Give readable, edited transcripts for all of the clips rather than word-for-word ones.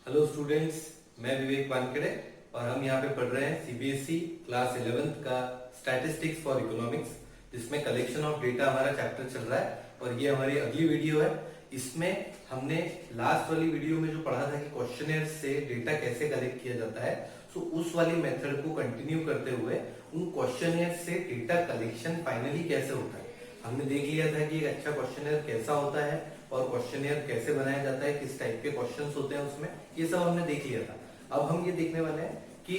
Hello students, मैं विवेक वानखेड़े और हम यहाँ पे पढ़ रहे हैं सीबीएसई क्लास 11th का स्टैटिस्टिक्स फॉर इकोनॉमिक्स, जिसमें कलेक्शन ऑफ डेटा हमारा चैप्टर चल रहा है और ये हमारी अगली वीडियो है। इसमें हमने लास्ट वाली वीडियो में जो पढ़ा था कि क्वेश्चनर से डेटा कैसे कलेक्ट किया जाता है, सो उस वाली मेथड को कंटिन्यू करते हुए उन क्वेश्चनर से डेटा कलेक्शन फाइनली कैसे होता है हमने देख लिया था कि एक अच्छा क्वेश्चनर कैसा होता है और क्वेश्चनर कैसे बनाया जाता है, किस टाइप के क्वेश्चंस होते हैं उसमें, ये सब हमने देख लिया था। अब हम ये देखने वाले हैं कि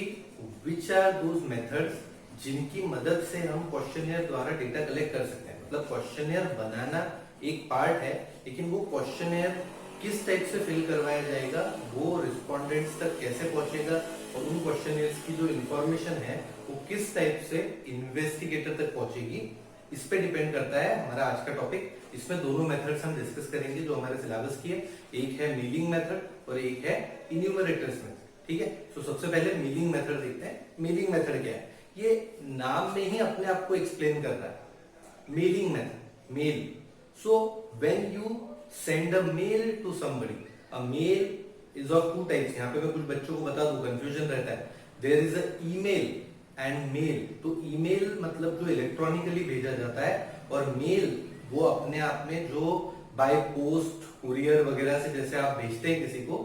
विच आर दोज मेथड्स जिनकी मदद से हम क्वेश्चनर द्वारा डेटा कलेक्ट कर सकते हैं। मतलब क्वेश्चनर बनाना एक पार्ट है, लेकिन वो क्वेश्चनर किस टाइप से फिल करवाया जाएगा, वो रिस्पोंडेंट्स तक कैसे पहुंचेगा और उन क्वेश्चनर्स की जो इंफॉर्मेशन है वो किस टाइप से इन्वेस्टिगेटर तक पहुंचेगी, इस पे डिपेंड करता है हमारा आज का टॉपिक। इसमें दोनों मेथड्स हम डिस्कस करेंगे जो हमारे सिलेबस की है। एक है मीलिंग मेथड और एक है इन्यूमरेटर्स मेथड। ठीक है, तो सबसे पहले मीलिंग मेथड देखते हैं। मीलिंग मेथड क्या है? ये नाम में ही अपने आप को एक्सप्लेन कर रहा है। Mailing method, mail. So when you send a mail to somebody, a mail is of two types. यहाँ पे मैं कुछ बच्चों को बता दूं, कंफ्यूजन रहता है। There is a email and mail. तो ईमेल मतलब जो इलेक्ट्रॉनिकली भेजा जाता है, और मेल वो अपने आप में जो बाय पोस्ट, कुरियर वगैरह से जैसे आप भेजते हैं किसी को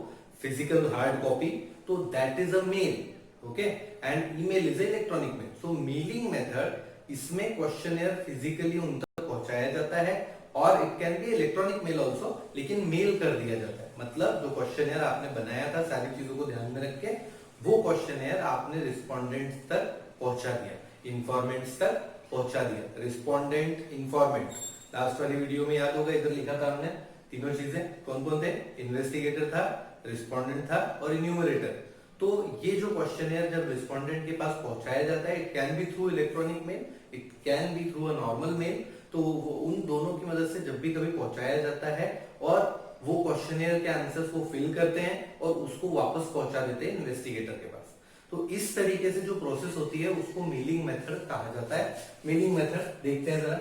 फिजिकल हार्ड कॉपी, तो that is a mail. Okay, and email is electronic mail. So mailing method, इसमें क्वेश्चनर फिजिकली उन तक पहुंचाया जाता है और it can be electronic mail also, लेकिन मेल कर दिया जाता है। मतलब जो क्वेश्चनर आपने बनाया था, सारी चीजों को ध्यान में रख के वो क्वेश्चनर आपने रिस्पोंडेंट तक पहुंचा दिया, इंफॉर्मेंट्स तक पहुंचा दिया। रिस्पोंडेंट, इंफॉर्मेंट, लास्ट वाली वीडियो में याद होगा, इधर लिखा था हमने तीनों चीजें कौन कौन थे। इन्वेस्टिगेटर था, रिस्पोंडेंट था और इन्यूमरेटर। तो ये जो क्वेश्चनर जब रिस्पोंडेंट के पास पहुंचाया जाता है, it can be through electronic mail, it can be through a normal mail. तो उन दोनों की मदद से जब भी कभी पहुंचाया जाता है और वो क्वेश्चनर के आंसर्स वो फिल करते हैं और उसको वापस पहुंचा देते हैं इन्वेस्टिगेटर के पास। तो इस तरीके से जो प्रोसेस होती है उसको मेलिंग मेथड कहा जाता है। मेलिंग मेथड देखते हैं जरा।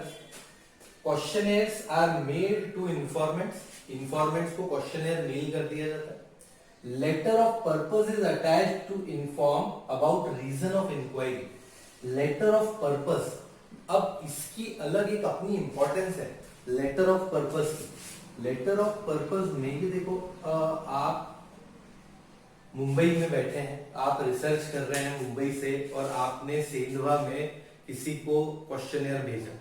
Questionnaires are made to informants, informants को क्वेश्चनर मेल कर दिया जाता है। Letter of purpose is attached to inform about reason of inquiry. Letter of purpose, अब इसकी अलग एक अपनी इंपॉर्टेंस है लेटर ऑफ पर्पस की। लेटर ऑफ पर्पस में ये देखो, आप मुंबई में बैठे हैं, आप रिसर्च कर रहे हैं मुंबई से, और आपने सेंधवा में किसी को क्वेश्चनर भेजा।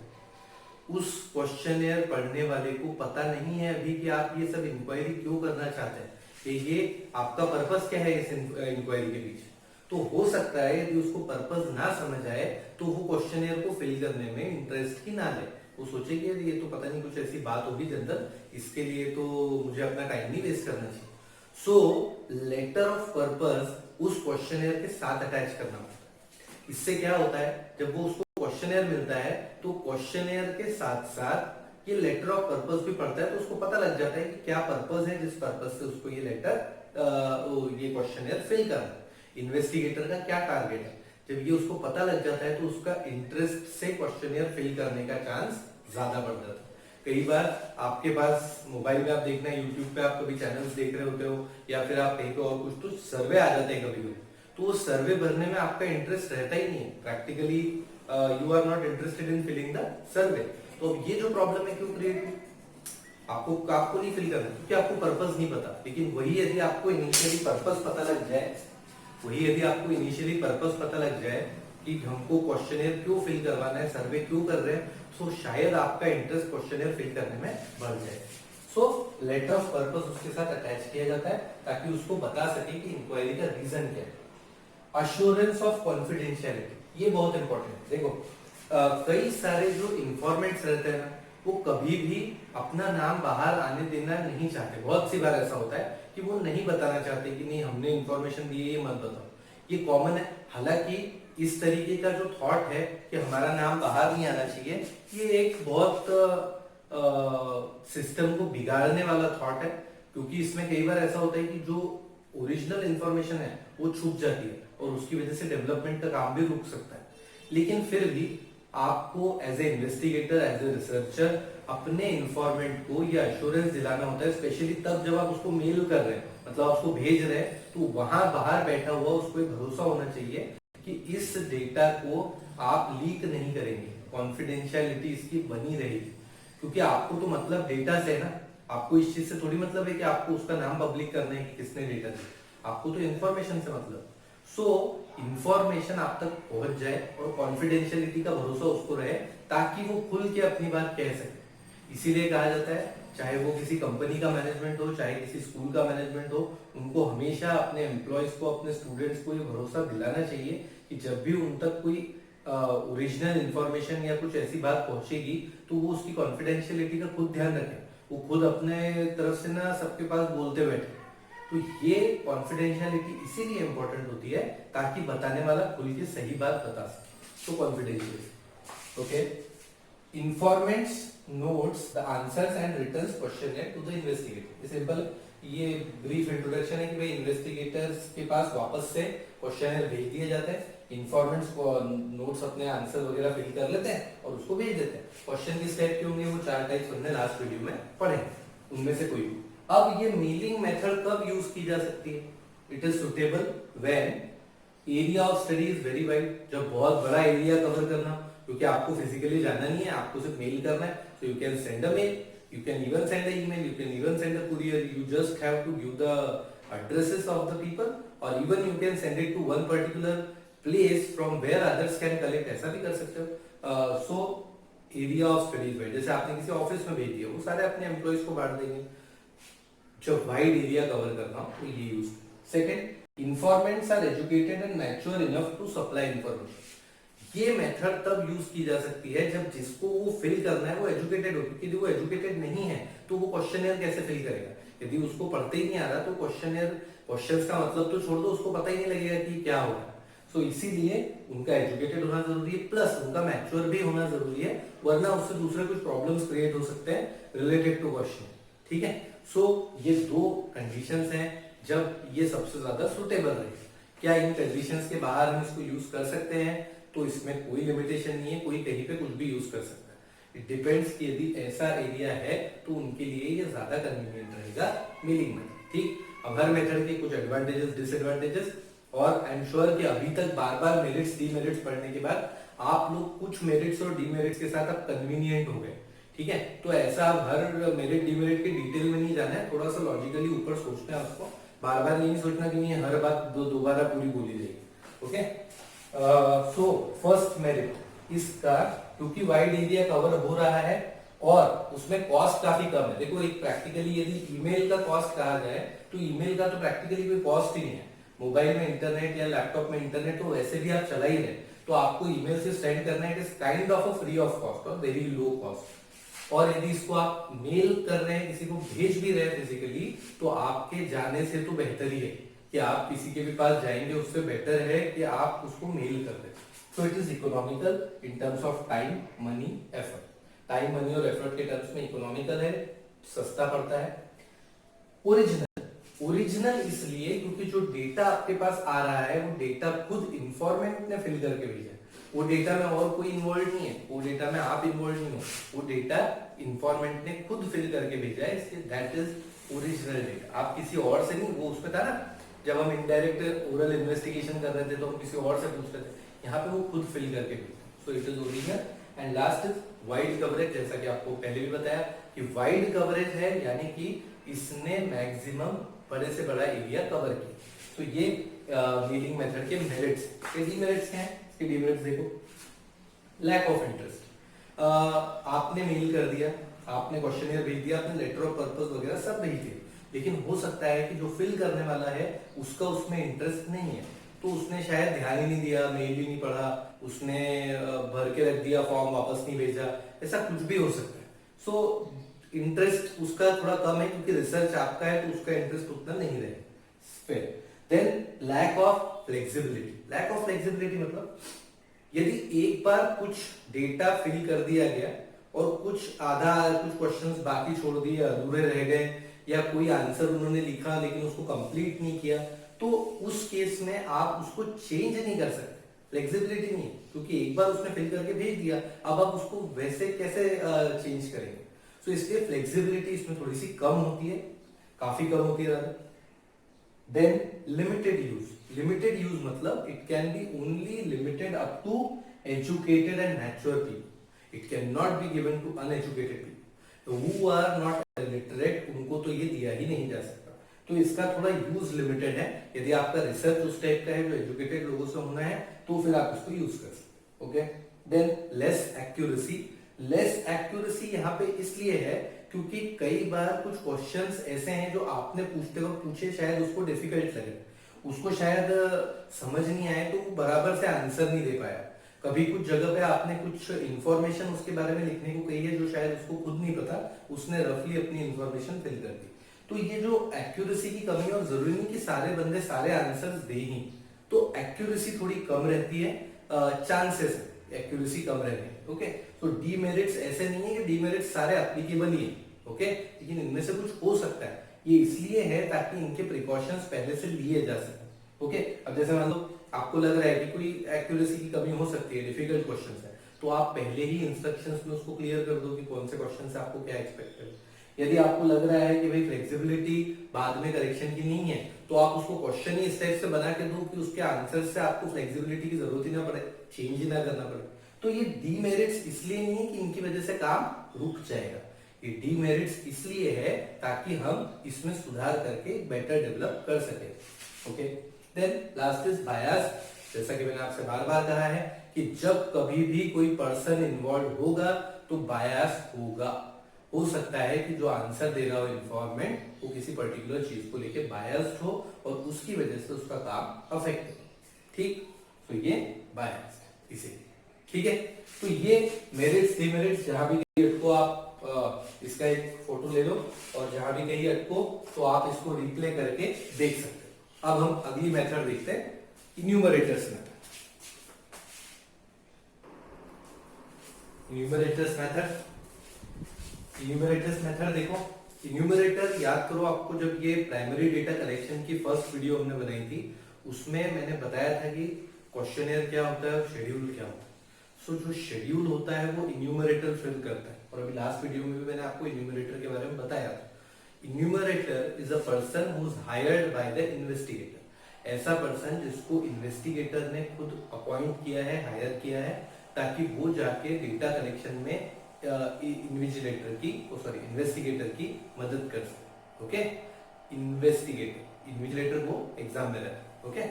उस क्वेश्चनर पढ़ने वाले को पता नहीं है अभी कि आप ये सब इंक्वायरी क्यों करना चाहते हैं, कि ये आपका पर्पस क्या है इस इंक्वायरी के पीछे। तो हो सकता है यदि उसको पर्पस ना समझ आए तो वो क्वेश्चनर को फिल करने में इंटरेस्ट ही ना ले। वो सोचे कि ये तो पता नहीं कुछ ऐसी बात होगी जनरल, इसके लिए तो मुझे अपना टाइम नहीं वेस्ट करना चाहिए। सो लेटर ऑफ पर्पस उस क्वेश्चनर के साथ अटैच करना होता है। इससे क्या होता है, जब वो उसको क्वेश्चनर मिलता है तो क्वेश्चनर के साथ साथ ये लेटर ऑफ पर्पस भी पढ़ता है, तो उसको पता लग जाता है कि क्या पर्पस है जिस पर्पस से उसको ये लेटर, ये क्वेश्चनर फिल करना है। इन्वेस्टिगेटर का क्या टारगेट है, जब ये उसको पता लग जाता है तो उसका इंटरेस्ट से क्वेश्चनर फिल करने का चांस ज्यादा बढ़ जाता है। कई बार आपके पास मोबाइल में आप देखना, यूट्यूब पे आप कभी चैनल्स देख रहे होते हो या फिर आप कहीं पे और कुछ, तो सर्वे आ जाते हैं कभी कभी। तो वो सर्वे भरने में आपका इंटरेस्ट रहता ही नहीं है, practically you are not interested in filling the survey. तो ये जो प्रॉब्लम है क्यों क्रिएट हुई, आपको नहीं फिल करना क्योंकि आपको पर्पस नहीं पता। लेकिन वही यदि आपको इनिशियली पर्पस पता लग जाए, कि हमको क्वेश्चनर क्यों फिल करवाना है, सर्वे क्यों कर रहे हैं, तो शायद आपका इंटरेस्ट क्वेश्चनर फिल करने में बढ़ जाए। सो लेटर ऑफ पर्पस उसके साथ अटैच किया जाता है ताकि उसको बता सके कि इंक्वायरी का रीजन क्या है। अश्योरेंस ऑफ कॉन्फिडेंशियलिटी, ये बहुत इंपॉर्टेंट है। देखो, कई सारे जो इंफॉर्मेंट्स रहते हैं ना, वो कभी भी अपना नाम बाहर आने देना नहीं चाहते। बहुत सी बार ऐसा होता है कि वो नहीं बताना चाहते कि नहीं हमने इंफॉर्मेशन दी है, ये मत बताओ। ये कॉमन है। हालांकि इस तरीके का जो थॉट है कि हमारा नाम बाहर नहीं आना चाहिए, ये एक बहुत सिस्टम को बिगाड़ने वाला थॉट है। क्योंकि इसमें कई बार ऐसा होता है कि जो ओरिजिनल इंफॉर्मेशन है वो छूट जाती है और उसकी वजह से डेवलपमेंट का काम भी रुक सकता है। लेकिन फिर भी आपको as a investigator, as a researcher अपने इन्फॉर्मेंट को ये अश्योरेंस दिलाना होता है, स्पेशली तब जब आप उसको मेल कर रहे हैं, मतलब आप उसको भेज रहे हैं, तो वहां बाहर बैठा हुआ उसको एक भरोसा होना चाहिए कि इस डेटा को आप लीक नहीं करेंगे, कॉन्फिडेंशियलिटी इसकी बनी रहेगी। क्योंकि आपको तो मतलब डेटा से है ना, आपको इस चीज से थोड़ी मतलब है कि आपको उसका नाम पब्लिक करना है कि किसने डेटा दिया, आपको तो इन्फॉर्मेशन से मतलब। सो इंफॉर्मेशन आप तक पहुंच जाए और कॉन्फिडेंशियलिटी का भरोसा उसको रहे, ताकि वो खुल के अपनी बात कह सके। इसीलिए कहा जाता है, चाहे वो किसी कंपनी का मैनेजमेंट हो, चाहे किसी स्कूल का मैनेजमेंट हो, उनको हमेशा अपने एम्प्लॉयज को, अपने स्टूडेंट्स को ये भरोसा दिलाना चाहिए कि जब भी उन तक कोई ओरिजिनल इंफॉर्मेशन या कुछ ऐसी बात पहुंचेगी तो वो उसकी कॉन्फिडेंशियलिटी का खुद ध्यान रखें, वो खुद अपने तरफ से ना सबके पास बोलते बैठे। तो ये कॉन्फिडेंशियलिटी इसीलिए इंपॉर्टेंट होती है ताकि बताने वाला खुल के सही बात बता सके। तो confidentiality, okay. Informants notes the answers and returns questionnaire to the investigator. Simple ये ब्रीफ इंट्रोडक्शन है कि भाई इन्वेस्टिगेटर्स के पास वापस से क्वेश्चनर भेज दिए जाते हैं, इन्फॉर्मेंट्स को नोट्स अपने आंसर वगैरह फिल कर लेते हैं और उसको भेज देते हैं। क्वेश्चन किस टाइप के होंगे, वो 4 टाइप्स हमने लास्ट वीडियो में पढ़े, उनमें से कोई। अब ये मेलिंग मेथड कब यूज की जा सकती है? It is suitable when area of study is very wide, जब बहुत बड़ा एरिया कवर करना, क्योंकि आपको फिजिकली जाना नहीं है, आपको सिर्फ मेल करना है। So you can send a mail, you can even send an email, you can even send a courier, you just have to give the addresses of the people, or even you can send it to one particular place from where others can collect, ऐसा भी कर सकते हो। so area of study is wide, जैसे आपने किसी office में भेज दिया, वो सारे अपने एम्प्लॉइज को बांट देंगे। जब वाइड एरिया कवर करना हो तो ये use. Second, informants are educated and mature enough to supply information. ये मेथड तब यूज की जा सकती है जब जिसको वो फिल करना है वो एजुकेटेड हो, क्योंकि यदि वो एजुकेटेड नहीं है तो वो क्वेश्चनर कैसे फिल करेगा? यदि उसको पढ़ते ही नहीं आ रहा तो क्वेश्चंस का मतलब तो छोड़ दो, उसको पता ही नहीं लगेगा कि क्या हो रहा है। सो इसीलिए उनका एजुकेटेड होना जरूरी है, प्लस उनका मैच्योर भी होना जरूरी है, वरना उससे दूसरे कुछ प्रॉब्लम्स क्रिएट हो सकते हैं रिलेटेड टू क्वेश्चन। ठीक है, सो ये दो कंडीशंस हैं जब ये सबसे ज्यादा सुटेबल रहे। क्या इन कंडीशंस के बाहर हम इसको यूज कर सकते हैं? तो इसमें कोई लिमिटेशन नहीं है, कोई कहीं पे कुछ भी यूज कर सकता है। इट डिपेंड्स कि यदि ऐसा एरिया है तो उनके लिए ये ज्यादा कन्वीनियंट रहेगा मेलिंग मेथड। ठीक, अब हर मेथड के कुछ एडवांटेजेस, डिसएडवांटेजेस, और आई एम श्योर कि अभी तक बार बार मेरिट्स डीमेरिट्स पढ़ने के बाद आप लोग कुछ मेरिट्स और डीमेरिट्स के साथ अब कन्वीनियंट हो गए। ठीक है, तो ऐसा अब हर मेरिट डीमेरिट के डिटेल में नहीं जाना है, थोड़ा सा लॉजिकली ऊपर सोचना है आपको, बार बार नहीं सोचना कि हर बात दोबारा पूरी बोली जाएगी। ओके, सो फर्स्ट मेरिट इसका, क्योंकि वाइड एरिया कवर हो रहा है और उसमें कॉस्ट काफी कम है। देखो, एक प्रैक्टिकली यदि ईमेल का कॉस्ट कहा जाए तो ईमेल का तो प्रैक्टिकली कोई कॉस्ट ही नहीं है। मोबाइल में इंटरनेट या लैपटॉप में इंटरनेट तो वैसे भी आप चला ही रहे, तो आपको ईमेल से सेंड करना है, it is kind of a free of cost और वेरी लो कॉस्ट। और यदि इसको आप मेल कर रहे हैं, किसी को भेज भी रहे हैं फिजिकली, तो आपके जाने से तो बेहतर ही है कि आप किसी के भी पास जाएंगे, उससे बेटर है कि आप उसको मेल कर दें। So it is economical in terms of time, money, effort. Time, money और एफर्ट के टर्म्स में इकोनॉमिकल है, सस्ता पड़ता है। ओरिजिनल इसलिए क्योंकि जो डेटा आपके पास आ रहा है वो डेटा खुद इन्फॉर्मेंट ने फिल करके भेजा है, वो डेटा में और कोई इन्वॉल्व नहीं है, वो डेटा में आप इन्वॉल्व नहीं हो, वो डेटा इन्फॉर्मेंट ने खुद फिल करके भेजा है, इसलिए दैट इज ओरिजिनल डेटा। आप किसी और से नहीं, वो उसमें था ना जब हम इनडायरेक्ट ओरल इन्वेस्टिगेशन कर रहे थे तो हम किसी और से पूछ रहे थे, यहाँ पे वो खुद फिल करके भेजा। So it is original. And last is wide coverage, जैसा कि आपको पहले भी बताया कि वाइड कवरेज है यानी कि इसने मैक्सिमम बड़े से बड़ा एरिया कवर किया। तो ये मेलिंग मेथड के मेरिट्स। के डीमेरिट्स क्या है? इसके डीमेरिट्स देखो, लैक ऑफ इंटरेस्ट। आपने मेल कर दिया, आपने क्वेश्चनियर भेज दिया, आपने लेटर ऑफ पर्पस वगैरह सब भेज दिया, लेकिन हो सकता है कि जो फिल करने वाला है उसका उसमें इंटरेस्ट नहीं है, तो उसने शायद ध्यान ही नहीं दिया, मेल भी नहीं पढ़ा, उसने भर के रख दिया फॉर्म, वापस नहीं भेजा, ऐसा कुछ भी हो सकता है। सो इंटरेस्ट उसका थोड़ा कम है क्योंकि रिसर्च आपका है तो उसका इंटरेस्ट उतना नहीं रहेगा। Then lack of flexibility. Lack of flexibility मतलब यदि एक बार कुछ डेटा फिल कर दिया गया और कुछ आधा, कुछ क्वेश्चंस बाकी छोड़ दिए, अधूरे रह गए, या कोई आंसर उन्होंने लिखा लेकिन उसको कंप्लीट नहीं किया, तो उस केस में आप उसको चेंज नहीं कर सकते। फ्लेक्सिबिलिटी नहीं है, क्योंकि एक बार उसने फिल करके भेज दिया, अब आप उसको वैसे कैसे चेंज करेंगे। सो इसलिए फ्लेक्सिबिलिटी इसमें थोड़ी सी कम होती है, काफी कम होती है। Then limited use. Limited use मतलब it can be only limited up to educated and mature people, it can not be given to uneducated people who are not literate, उनको तो ये दिया ही नहीं जा सकता। तो इसका थोड़ा यूज लिमिटेड है। यदि आपका रिसर्च उस टाइप का है जो एजुकेटेड लोगों से होना है तो फिर आप इसको यूज कर सकते। Okay, than less accuracy. Less accuracy यहाँ पे इसलिए है क्योंकि कई बार कुछ क्वेश्चंस ऐसे हैं जो आपने पूछते वक्त पूछे, शायद उसको डिफिकल्ट लगे, उसको शायद समझ नहीं आए, तो वो बराबर से आंसर नहीं दे पाया। कभी कुछ जगह पे आपने कुछ इंफॉर्मेशन उसके बारे में लिखने को कही है जो शायद उसको खुद नहीं पता, उसने रफली अपनी इंफॉर्मेशन फिल कर दी। तो ये जो एक्यूरेसी की कमी है, और जरूरी नहीं कि सारे बंदे सारे आंसर्स दे ही, तो एक्यूरेसी थोड़ी कम रहती है, चांसेस एक्यूरेसी कम रहने। ओके, तो डीमेरिट्स ऐसे नहीं है कि डीमेरिट्स सारे एप्लीकेबल ही है। ओके, लेकिन इनमें से कुछ हो सकता है, ये इसलिए है ताकि इनके प्रिकॉशंस पहले से लिए जा सके। ओके, अब जैसे मान लो आपको लग रहा है कि कोई एक्यूरेसी की कमी हो सकती है, डिफिकल्ट क्वेश्चन है, तो आप पहले ही इंस्ट्रक्शंस में उसको क्लियर कर दो कि कौन से क्वेश्चन से आपको क्या एक्सपेक्ट है। यदि आपको लग रहा है कि भाई फ्लेक्सिबिलिटी बाद में करेक्शन की नहीं है, तो आप उसको क्वेश्चन ही इस टाइप से बना के दो कि उसके आंसर से आपको फ्लेक्सिबिलिटी की जरूरत ही ना पड़े, चेंज ही ना करना पड़े। तो ये डीमेरिट्स इसलिए नहीं है कि इनकी वजह से काम रुक जाएगा, ये डीमेरिट्स इसलिए है ताकि हम इसमें सुधार करके बेटर डेवलप कर सके। Okay, then last is bias. जैसा कि मैंने आपसे बार बार कहा है कि जब कभी भी कोई पर्सन इन्वॉल्व होगा तो बायस होगा। हो सकता है कि जो आंसर दे रहा हो इन्फॉर्मेंट वो किसी पर्टिकुलर चीज को लेके बायस्ड हो और उसकी वजह से उसका काम अफेक्ट हो। ठीक, तो ये बायस्ड इसीलिए। ठीक है, तो ये मेरिट्स डिमेरिट्स, जहां भी कहीं अटको आप इसका एक फोटो ले लो, और जहां भी कहीं अटको तो आप इसको रिप्ले करके देख सकते हो। अब हम अगली मेथड देखते हैं, इन्यूमरेटर्स मेथड। इन्यूमरेटर्स मेथड, इन्यूमरेटर्स मेथड देखो, इन्यूमरेटर याद करो, आपको जब ये प्राइमरी डेटा कलेक्शन की फर्स्ट वीडियो हमने बनाई थी उसमें मैंने बताया था कि क्वेश्चनर क्या होता है और शेड्यूल क्या होता है। सो जो शेड्यूल होता है वो इन्यूमरेटर फिल करता है, और अभी लास्ट वीडियो में भी मैंने आपको इन्यूमरेटर के बारे में बताया था। Enumerator is a person who is hired by the investigator. ऐसा पर्सन जिसको इन्वेस्टिगेटर ने खुद अपॉइंट किया है, हायर किया है, ताकि वो जाके डेटा कलेक्शन में इन्विजिलेटर की इन्वेस्टिगेटर की मदद कर सके। ओके, इन्वेस्टिगेटर, इन्विजिलेटर वो एग्जाम में रहता है। ओके,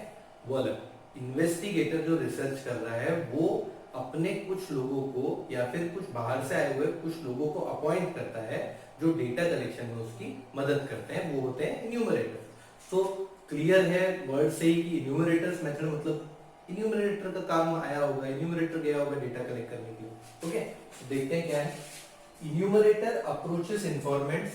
वो अलग। इन्वेस्टिगेटर जो रिसर्च कर रहा है वो अपने कुछ लोगों को या फिर कुछ बाहर से आए हुए कुछ लोगों को अपॉइंट करता है जो डेटा कलेक्शन में उसकी मदद करते हैं, वो होते हैं इन्यूमरेटर। सो क्लियर है वर्ड से ही कि इन्यूमरेटर्स मेथड मतलब इन्यूमरेटर का काम आया होगा, इन्यूमरेटर गया होगा डेटा कलेक्ट करने के लिए। ओके, देखते हैं क्या है। Enumerator approaches informants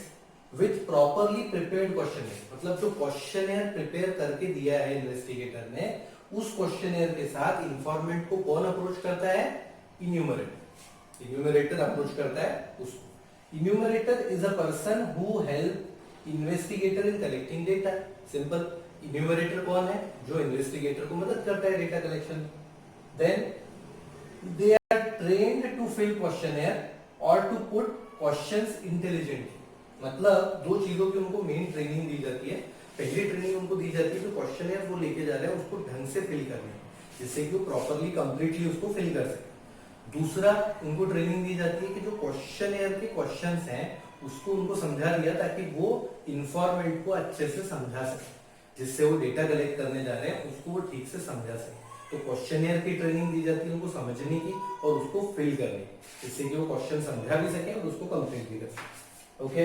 with properly prepared questionnaire, मतलब जो क्वेश्चनर प्रिपेयर करके दिया है इन्वेस्टिगेटर ने, उस क्वेश्चनर के साथ इन्फॉर्मेंट को कौन अप्रोच करता है? इन्यूमरेटर। इन्यूमरेटर अप्रोच करता है उसको। Enumerator is a person who help investigator in collecting data. Simple, enumerator कौन है? जो इन्वेस्टिगेटर को मदद करता है data collection. Then they are trained to fill questionnaire और टू पुट क्वेश्चंस इंटेलिजेंटली। मतलब दो चीजों की उनको मेन ट्रेनिंग दी जाती है। पहली ट्रेनिंग उनको दी जाती है कि क्वेश्चनर वो लेके जा रहे हैं उसको ढंग से फिल करना है, जिससे कि वो प्रॉपरली कंप्लीटली उसको फिल कर सके। दूसरा, उनको ट्रेनिंग दी जाती है कि जो क्वेश्चनर के क्वेश्चंस हैं उसको उनको समझा दिया ताकि वो इन्फॉर्मेंट को अच्छे से समझा सके, जिससे वो डेटा कलेक्ट करने जा रहे हैं उसको वो ठीक से समझा सके। तो क्वेश्चनर की ट्रेनिंग दी जाती है उनको समझने की और उसको फिल करने की, जिससे कि वो क्वेश्चन समझा भी सके और उसको कंप्लीट भी कर सके। Okay,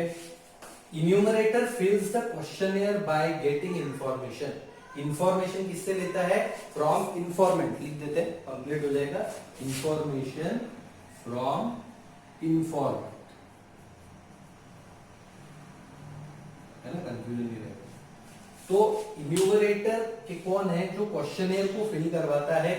enumerator fills the questionnaire by getting information. Information किससे लेता है? From informant. लिख देते हैं, कंप्लीट हो जाएगा। इंफॉर्मेशन फ्रॉम इन्फॉर्मेंट, है ना, कंफ्यूजन नहीं रहेगा। तो इन्यूमरेटर के कौन है? जो क्वेश्चनर को फिल करवाता है।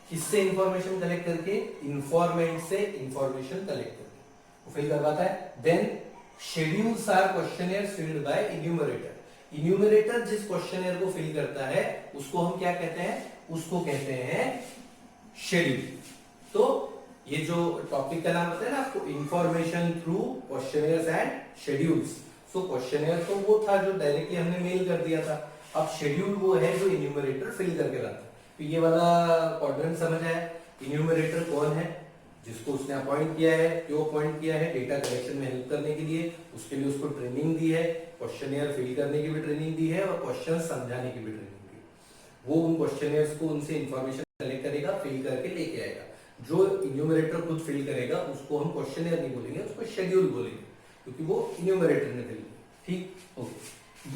किससे इंफॉर्मेशन कलेक्ट करके? इन्फॉर्मेंट से इंफॉर्मेशन कलेक्ट करके वो फिल करवाता है। Then schedules are questionnaire filled by enumerator. Enumerator जिस क्वेश्चनर को फिल करता है उसको हम क्या कहते हैं? उसको कहते हैं शेड्यूल। तो ये जो टॉपिक का नाम होता है ना आपको, information through questionnaires and schedules. So questionnaire तो वो था जो डायरेक्टली हमने मेल कर दिया था, अब शेड्यूल वो है जो इन्यूमरेटर फिल करके लाता है। तो ये वाला क्वाड्रेंट समझ आया। इन्यूमरेटर कौन है? जिसको उसने अपॉइंट किया है। क्यों अपॉइंट किया है? डेटा कलेक्शन में हेल्प करने के लिए, उसके लिए उसको ट्रेनिंग दी है, क्वेश्चनियर फिल करने की भी ट्रेनिंग दी है और क्वेश्चन समझाने की भी ट्रेनिंग दी है। वो उन क्वेश्चनियर्स को, उनसे इंफॉर्मेशन कलेक्ट करेगा, फिल करके लेके आएगा। जो इन्यूमरेटर खुद फिल करेगा उसको हम क्वेश्चनियर नहीं बोलेंगे, उसको शेड्यूल बोलेंगे, क्योंकि वो इन्यूमरेटर ने फिल किया। ठीक, ओके।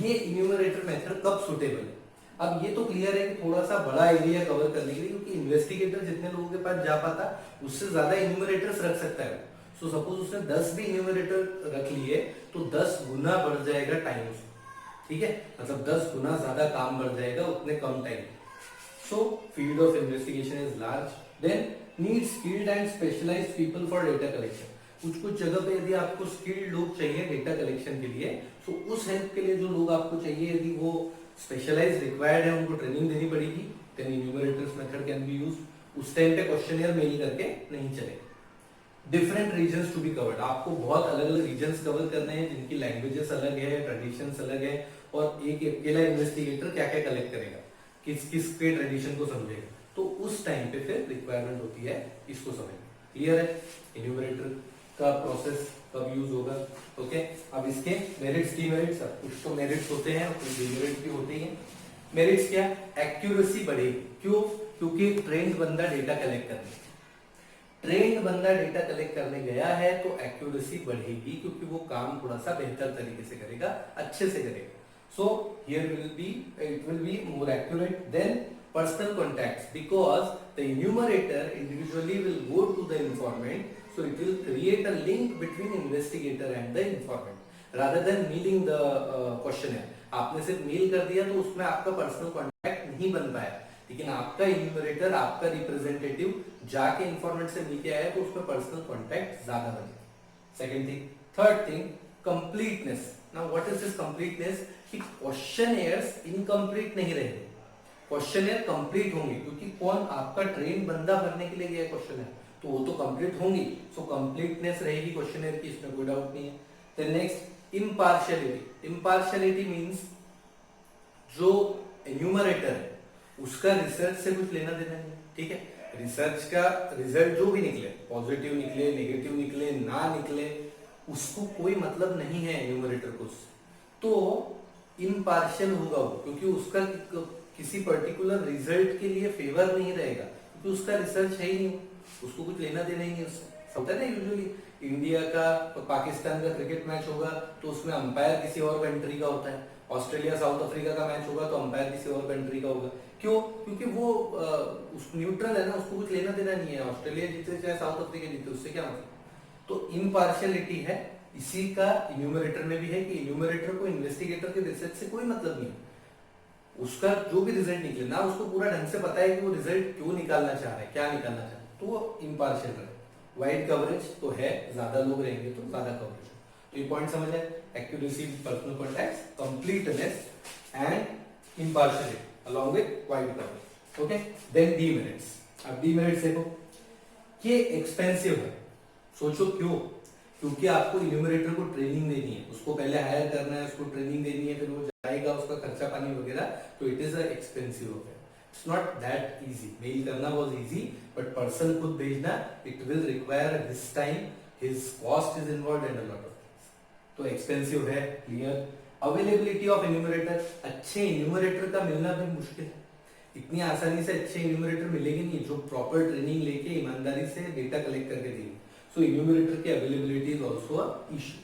ये इन्यूमरेटर मेथड कब सुटेबल है? अब ये तो क्लियर है कि थोड़ा सा बड़ा एरिया कवर करने के लिए, क्योंकि इन्वेस्टिगेटर जितने लोगों के पास जा पाता उससे ज्यादा इन्यूमरेटर्स रख सकता है। सो सपोज उसने 10 भी इन्यूमरेटर रख लिए तो 10 गुना बढ़ जाएगा टाइम उसको, ठीक है, मतलब 10 गुना ज्यादा काम बढ़ जाएगा उतने कम time. So field of investigation is large, then need skilled and specialised people for data collection. कुछ कुछ जगह पे यदि आपको स्किल्ड लोग चाहिए डेटा कलेक्शन के लिए, तो उस हेल्प के लिए जो लोग आपको चाहिए, यदि वो स्पेशलाइज रिक्वायर्ड है, उनको ट्रेनिंग देनी पड़ेगी, then enumerators method can be used. उस टाइम पे क्वेश्चनियर मेल करके नहीं चलेगा। Different reasons to be covered, आपको बहुत अलग अलग रीजन्स कवर करने हैं जिनकी लैंग्वेजेस अलग है, ट्रेडिशंस अलग है, और एक अकेला इन्वेस्टिगेटर क्या क्या कलेक्ट करेगा, किस किस के ट्रेडिशन को समझेगा, तो उस टाइम पे फिर रिक्वायरमेंट होती है इसको समझना। क्लियर है? इन्यूमरेटर का प्रोसेस कब यूज होगा। ओके, अब इसके मेरिट्स डीमेरिट्स, कुछ तो मेरिट्स होते हैं और कुछ डीमेरिट्स भी होते हैं। मेरिट्स क्या? एक्यूरेसी बढ़ेगी। क्यों? क्योंकि ट्रेंड बंदा डेटा कलेक्ट करने गया है तो एक्यूरेसी बढ़ेगी, क्योंकि वो काम थोड़ा सा बेहतर तरीके से करेगा, अच्छे से करेगा। So here it will be more accurate then personal contacts, because the enumerator individually will go to the informant, so it will create a link between investigator and the informant rather than mailing the questionnaire. आपने सिर्फ mail कर दिया तो उसमें आपका personal contact नहीं बन पाया, लेकिन आपका इन्यूमरेटर, आपका रिप्रेजेंटेटिव जाके इंफॉर्मेंट से मिलके आया तो उसमें पर्सनल कांटेक्ट ज्यादा बनेगा। Second thing. Third thing, completeness. Now what is this completeness? कि क्वेश्चनियर्स इनकम्प्लीट नहीं रहेंगे, क्वेश्चनियर कंप्लीट होंगे, क्योंकि कौन? आपका ट्रेन बंदा भरने के लिए गया क्वेश्चनियर, तो वो तो कंप्लीट होंगी। सो कंप्लीटनेस रहेगी क्वेश्चनियर की, इसमें कोई डाउट नहीं है। Then next, impartiality. Impartiality means जो एन्यूमरेटर है उसका रिसर्च से कुछ लेना देना नहीं, ठीक है। रिसर्च का रिजल्ट जो भी निकले, पॉजिटिव निकले, नेगेटिव निकले, ना निकले, उसको कोई मतलब नहीं है एन्यूमरेटर को उससे, तो इम्पार्शियल होगा वो, क्योंकि उसका किसी पर्टिकुलर रिजल्ट के लिए फेवर नहीं रहेगा, क्योंकि उसका रिसर्च है ही नहीं, उसको कुछ लेना देना ही नहीं उससे। होता है ना यूजुअली इंडिया का पाकिस्तान का क्रिकेट मैच होगा तो उसमें अंपायर किसी और कंट्री का होता है, ऑस्ट्रेलिया साउथ अफ्रीका का मैच होगा तो अंपायर किसी और कंट्री का होगा। क्यों? क्योंकि वो उस न्यूट्रल है ना, उसको कुछ लेना देना नहीं है, ऑस्ट्रेलिया जीते चाहे साउथ अफ्रीका जीते, उससे क्या मतलब। तो इम्पार्शियलिटी है, इसी का इन्यूमरेटर में भी है कि इन्यूमरेटर को इन्वेस्टिगेटर के रिसर्च से कोई मतलब नहीं है, उसका जो भी रिजल्ट निकले ना, उसको पूरा ढंग से पता है कि वो रिजल्ट क्यों निकालना चाह रहा है, क्या निकालना चाह रहा है, तो वो इम्पार्शियल रहे। वाइड कवरेज तो है, ज्यादा लोग रहेंगे तो ज्यादा कवरेज। तो ये पॉइंट समझ है, accuracy, personal contacts, completeness and impartiality along with wide coverage. Okay, then demerits. अब डीमेरिट्स देखो, ये एक्सपेंसिव है। सोचो क्यों? क्योंकि आपको इन्यूमरेटर को ट्रेनिंग देनी है, उसको पहले हायर करना है, उसको ट्रेनिंग देनी है, फिर वो जाएगा, उसका खर्चा पानी वगैरह, तो इट इज एक्सपेंसिव हो गया। It's not that easy. Mail करना वाज इजी, बट पर्सन खुद भेजना, it will require his time, his cost is involved and a lot of things, तो एक्सपेंसिव है। क्लियर? अवेलेबिलिटी ऑफ इन्यूमरेटर, अच्छे enumerator का मिलना भी मुश्किल है, इतनी आसानी से अच्छे इन्यूमरेटर मिलेंगे नहीं जो प्रॉपर ट्रेनिंग लेके ईमानदारी से डेटा कलेक्ट करके देंगे। So enumerator की availability is also a issue.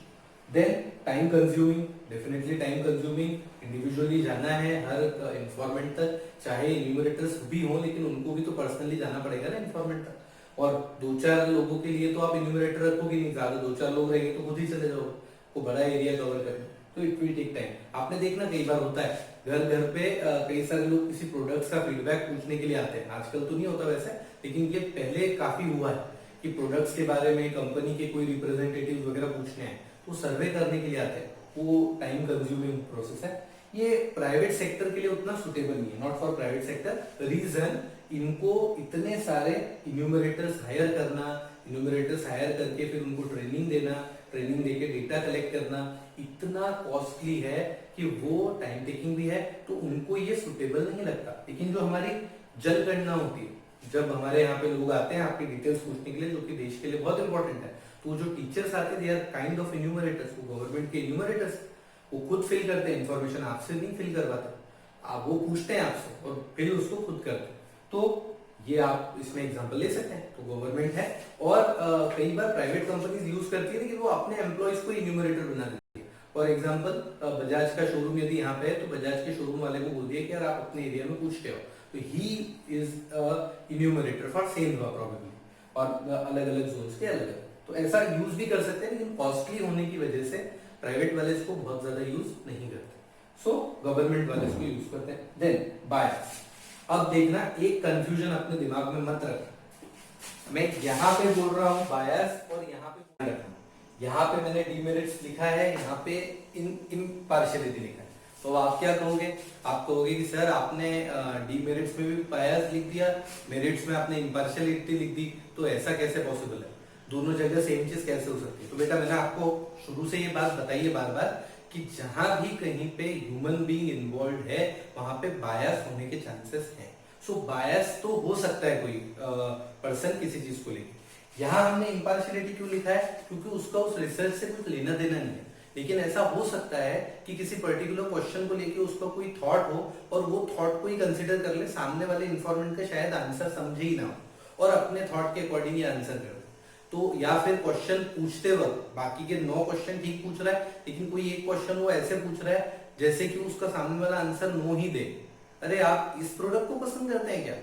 Then time consuming, definitely time consuming. Individually जाना है हर informant तक, चाहे enumerators भी हों लेकिन उनको भी तो personally जाना पड़ेगा ना informant तक, और दो चार लोगों के लिए तो आप enumerator रखोगे नहीं, ज्यादा दो चार लोग रहेंगे तो खुद ही चले जाओगे, वो बड़ा एरिया कवर करना, तो इट विल टेक टाइम। आपने देखना कई बार होता है घर घर पे कई सारे लोग किसी प्रोडक्ट्स का फीडबैक पूछने के लिए आते हैं, आजकल तो नहीं होता वैसे, लेकिन ये पहले काफी हुआ है कि प्रोडक्ट्स के बारे में कंपनी के कोई रिप्रेजेंटेटिव वगैरह पूछने हैं तो सर्वे करने के लिए आते हैं, वो टाइम कंज्यूमिंग प्रोसेस है। ये प्राइवेट सेक्टर के लिए उतना सुटेबल नहीं है, not for private sector. Reason, इनको इतने सारे इन्यूमरेटर्स हायर करना, इन्यूमरेटर्स हायर करके फिर उनको ट्रेनिंग देना, ट्रेनिंग देके डेटा कलेक्ट करना इतना कॉस्टली है कि वो टाइम टेकिंग भी है, तो उनको ये सुटेबल नहीं लगता। लेकिन जो हमारी जनगणना होती है, जब हमारे यहाँ पे लोग आते हैं आपकी डिटेल्स पूछने के लिए, जो कि देश के लिए बहुत इंपॉर्टेंट है, तो जो टीचर्स आते हैं दे आर काइंड ऑफ इन्यूमरेटर्स, वो गवर्नमेंट के इन्यूमरेटर्स, वो खुद फिल करते हैं इन्फॉर्मेशन, आपसे नहीं फिल करवाते, आप वो पूछते हैं आपसे और फिर उसको खुद करते हैं। तो ये आप इसमें एग्जांपल ले सकते हैं। तो गवर्नमेंट है और कई बार प्राइवेट कंपनीज यूज करती है, लेकिन वो अपने एम्प्लॉयज को इन्यूमरेटर बना देती है। फॉर एग्जांपल बजाज का शोरूम यदि यहाँ पे है, तो बजाज के शोरूम वाले को बोल दिया कि यार आप अपने एरिया में पूछते हो, तो he is enumerator for same probably, और अलग अलग जोन्स के अलग अलग। तो ऐसा यूज भी कर सकते हैं, लेकिन कॉस्टली होने की वजह से प्राइवेट वाले इसको बहुत ज्यादा यूज नहीं करते, सो गवर्नमेंट वाले इसको यूज करते हैं। देन बायस, अब देखना एक कंफ्यूजन अपने दिमाग में मत रखना, मैं यहाँ पे बोल रहा हूँ बायस और यहाँ पे रखना, यहाँ पे मैंने डीमेरिट्स लिखा है, यहाँ पे इम्पार्शियलिटी लिखा है। तो आप क्या कहोगे, आप कहोगे कि सर आपने डीमेरिट्स में भी बायस लिख दिया, मेरिट्स में आपने इम्पार्शियलिटी लिख दी, तो ऐसा कैसे पॉसिबल है, दोनों जगह सेम चीज कैसे हो सकती है। तो बेटा मैंने आपको शुरू से ये बात बताई है बार बार कि जहां भी कहीं पे ह्यूमन बीइंग इन्वॉल्व है वहां पे बायस होने के चांसेस हैं। सो बायस तो हो सकता है कोई पर्सन किसी चीज को लेकर। यहाँ हमने इम्पार्शियलिटी क्यों लिखा है, क्योंकि उसका उस रिसर्च से कुछ लेना देना नहीं है, लेकिन ऐसा हो सकता है कि किसी पर्टिकुलर क्वेश्चन को लेके उसका कोई थॉट हो और वो थॉट को ही कंसिडर कर ले, सामने वाले इन्फॉर्मेंट का शायद आंसर समझे ही ना हो और अपने थॉट के अकॉर्डिंग ही आंसर कर। तो या फिर क्वेश्चन पूछते वक्त बाकी के 9 क्वेश्चन ठीक पूछ रहा है, लेकिन कोई एक क्वेश्चन वो ऐसे पूछ रहा है जैसे कि उसका सामने वाला आंसर नो ही दे, अरे आप इस प्रोडक्ट को पसंद करते हैं क्या,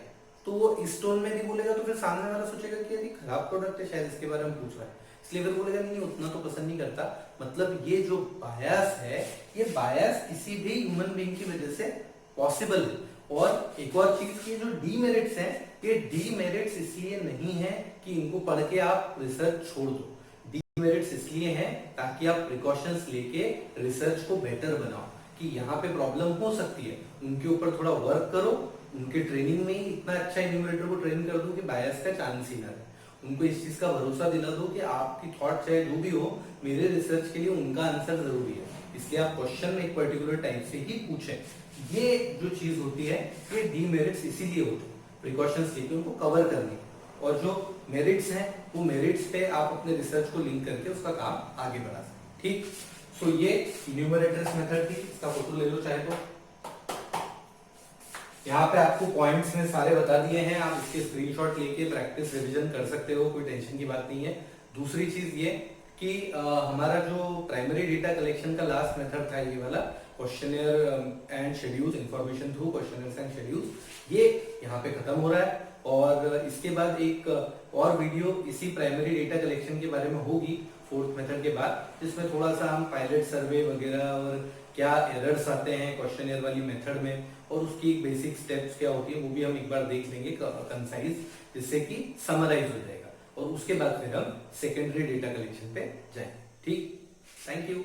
तो वो इस टोन में नहीं बोलेगा, तो फिर सामने वाला सोचेगा कि ये खराब प्रोडक्ट है शायद इसके बारे में पूछ रहा है, इसलिए फिर बोलेगा नहीं उतना तो पसंद नहीं करता। मतलब ये जो बायस है, ये बायस किसी भी ह्यूमन बीइंग की वजह से पॉसिबल है। और एक और चीज, ये जो डीमेरिट्स हैं, ये डीमेरिट्स इसलिए नहीं है कि इनको पढ़ के आप रिसर्च छोड़ दो, डीमेरिट्स इसलिए हैं ताकि आप प्रिकॉशंस लेके रिसर्च को बेटर बनाओ, कि यहाँ पे प्रॉब्लम हो सकती है, उनके ऊपर थोड़ा वर्क करो, उनके ट्रेनिंग में ही इतना अच्छा इन्यूमरेटर को ट्रेन कर दो कि बायस का चांस ही ना रहे, उनको इस चीज का भरोसा दिला दो कि आपकी थॉट चाहे जो भी हो, मेरे रिसर्च के लिए उनका आंसर जरूरी है, इसलिए आप क्वेश्चन एक पर्टिकुलर टाइप से ही पूछें। ये जो चीज होती है, ये डीमेरिट्स इसीलिए होते हैं, प्रिकॉशंस लेके उनको कवर करने, और जो मेरिट्स हैं वो मेरिट्स पे आप अपने रिसर्च को लिंक करके उसका काम आगे बढ़ा सकते। ठीक, सो ये न्यूमरेटर्स मेथड थी, इसका फोटो ले लो चाहे तो। यहाँ पे आपको पॉइंट्स में सारे बता दिए हैं, आप इसके स्क्रीनशॉट लेके प्रैक्टिस रिवीजन कर सकते हो, कोई टेंशन की बात नहीं है। दूसरी चीज ये कि हमारा जो प्राइमरी डेटा कलेक्शन का लास्ट मेथड था, ये वाला questionnaire and schedules, information through questionnaires and schedules, ये यहाँ पे खत्म हो रहा है। और इसके बाद एक और वीडियो इसी प्राइमरी डेटा कलेक्शन के बारे में होगी 4th मेथड के बाद, जिसमें थोड़ा सा हम पायलट सर्वे वगैरह और क्या एरर्स आते हैं क्वेश्चनियर वाली मेथड में और उसकी बेसिक स्टेप्स क्या होती है वो भी हम एक बार देख लेंगे कंसाइज, जिससे कि समराइज हो जाएगा, और उसके बाद फिर हम सेकेंडरी डेटा कलेक्शन पे जाएंगे। ठीक, थैंक यू।